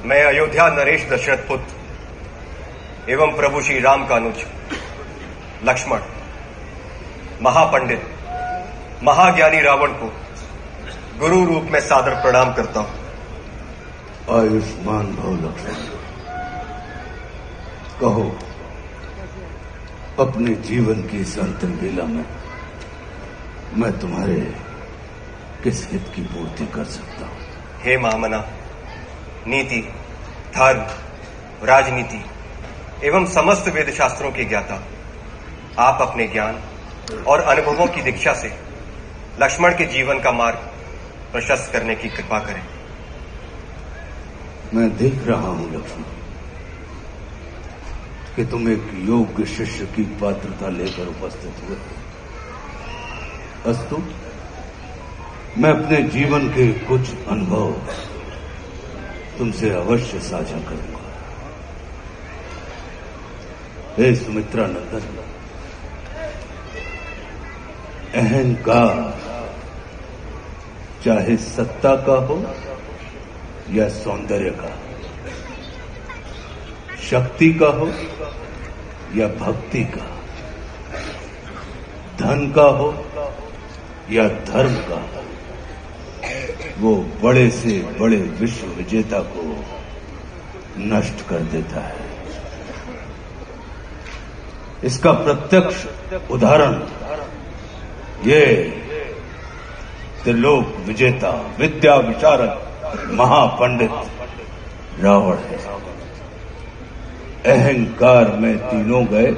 मैं अयोध्या नरेश दशरथ पुत्र एवं प्रभु श्री राम का अनुज लक्ष्मण महापंडित महाज्ञानी रावण को गुरु रूप में सादर प्रणाम करता हूं। आयुष्मान भव लक्ष्मण। कहो, अपने जीवन की इस अंतिम लीला में मैं तुम्हारे किस हित की पूर्ति कर सकता हूं? हे महामना, नीति, धर्म, राजनीति एवं समस्त वेद शास्त्रों के ज्ञाता आप अपने ज्ञान और अनुभवों की दीक्षा से लक्ष्मण के जीवन का मार्ग प्रशस्त करने की कृपा करें। मैं देख रहा हूं लक्ष्मण कि तुम एक योग्य शिष्य की पात्रता लेकर उपस्थित हुए। अस्तु, मैं अपने जीवन के कुछ अनुभव तुमसे अवश्य साझा करूंगा। हे सुमित्रा नंदन, अहंकार चाहे सत्ता का हो या सौंदर्य का, शक्ति का हो या भक्ति का, धन का हो या धर्म का, वो बड़े से बड़े विश्व विजेता को नष्ट कर देता है। इसका प्रत्यक्ष उदाहरण ये त्रिलोक विजेता विद्या विशारद महापंडित रावण है। अहंकार में तीनों गए,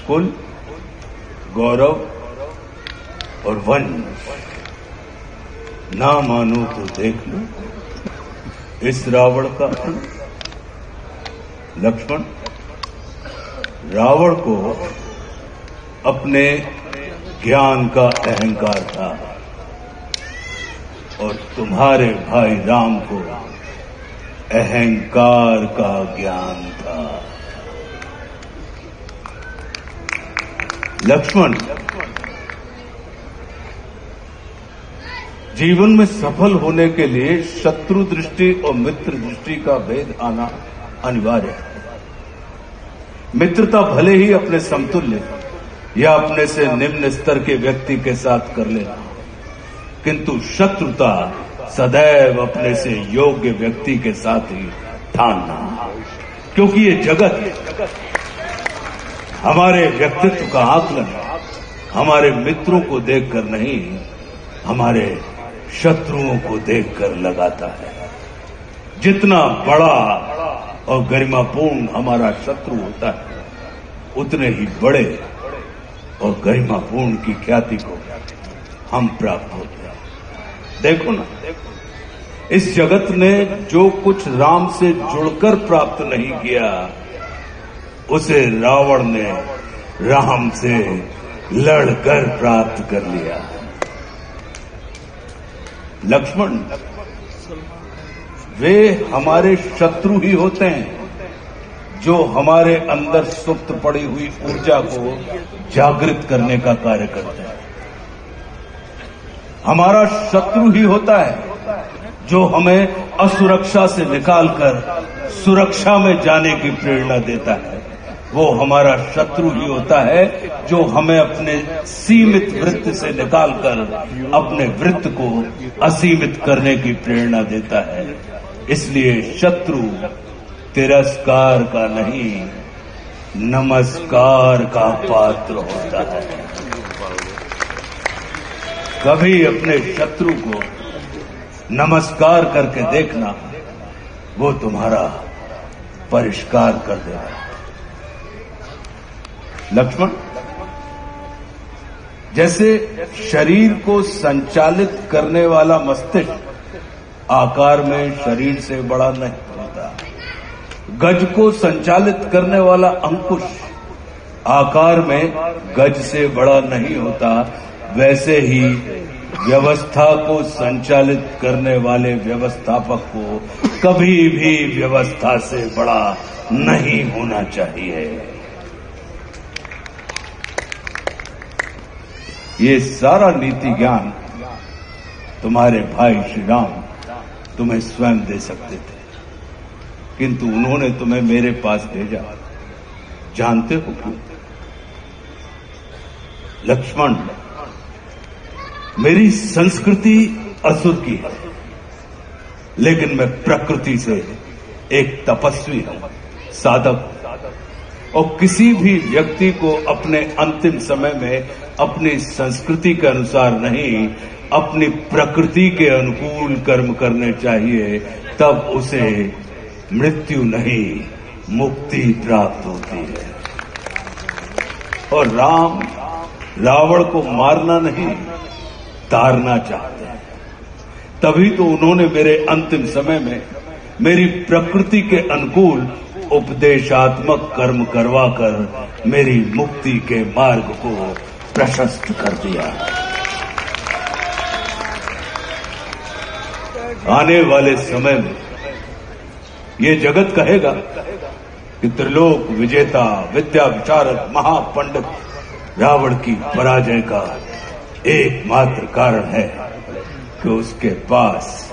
कुल, गौरव और वंश। ना मानो तो देख लो इस रावण का अंत। लक्ष्मण, रावण को अपने ज्ञान का अहंकार था और तुम्हारे भाई राम को अहंकार का ज्ञान था। लक्ष्मण, जीवन में सफल होने के लिए शत्रु दृष्टि और मित्र दृष्टि का भेद आना अनिवार्य है। मित्रता भले ही अपने समतुल्य या अपने से निम्न स्तर के व्यक्ति के साथ कर लेना, किंतु शत्रुता सदैव अपने से योग्य व्यक्ति के साथ ही ठानना, क्योंकि ये जगत हमारे व्यक्तित्व का आकलन हमारे मित्रों को देखकर नहीं, हमारे शत्रुओं को देखकर लगाता है। जितना बड़ा और गरिमापूर्ण हमारा शत्रु होता है, उतने ही बड़े और गरिमापूर्ण की ख्याति को हम प्राप्त होते हैं। देखो ना, इस जगत ने जो कुछ राम से जुड़कर प्राप्त नहीं किया, उसे रावण ने राम से लड़कर प्राप्त कर लिया। लक्ष्मण, वे हमारे शत्रु ही होते हैं जो हमारे अंदर सुप्त पड़ी हुई ऊर्जा को जागृत करने का कार्य करते हैं। हमारा शत्रु ही होता है जो हमें असुरक्षा से निकालकर सुरक्षा में जाने की प्रेरणा देता है। वो हमारा शत्रु ही होता है जो हमें अपने सीमित वृत्त से निकालकर अपने वृत्त को असीमित करने की प्रेरणा देता है। इसलिए शत्रु तिरस्कार का नहीं, नमस्कार का पात्र होता है। कभी अपने शत्रु को नमस्कार करके देखना, वो तुम्हारा परिष्कार कर देगा। लक्ष्मण, जैसे शरीर को संचालित करने वाला मस्तिष्क आकार में शरीर से बड़ा नहीं होता, गज को संचालित करने वाला अंकुश आकार में गज से बड़ा नहीं होता, वैसे ही व्यवस्था को संचालित करने वाले व्यवस्थापक को कभी भी व्यवस्था से बड़ा नहीं होना चाहिए। ये सारा नीति ज्ञान तुम्हारे भाई श्री राम तुम्हें स्वयं दे सकते थे, किंतु उन्होंने तुम्हें मेरे पास भेजा। जानते हो क्यों? लक्ष्मण, मेरी संस्कृति असुर की है, लेकिन मैं प्रकृति से एक तपस्वी हूं, साधक। और किसी भी व्यक्ति को अपने अंतिम समय में अपनी संस्कृति के अनुसार नहीं, अपनी प्रकृति के अनुकूल कर्म करने चाहिए, तब उसे मृत्यु नहीं, मुक्ति प्राप्त होती है। और राम रावण को मारना नहीं, तारना चाहते हैं। तभी तो उन्होंने मेरे अंतिम समय में मेरी प्रकृति के अनुकूल उपदेशात्मक कर्म करवाकर मेरी मुक्ति के मार्ग को प्रशस्त कर दिया। आने वाले समय में ये जगत कहेगा कि त्रिलोक विजेता, विद्या विशारद, महापंडित रावण की पराजय का एकमात्र कारण है कि उसके पास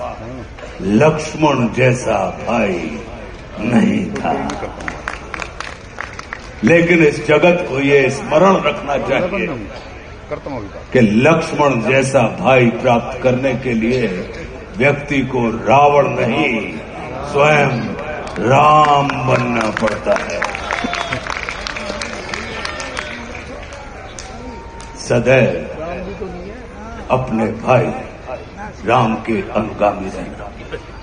लक्ष्मण जैसा भाई नहीं था। लेकिन इस जगत को ये स्मरण रखना चाहिए कि लक्ष्मण जैसा भाई प्राप्त करने के लिए व्यक्ति को रावण नहीं, स्वयं राम बनना पड़ता है। सदैव अपने भाई राम के अनुगामी रहना।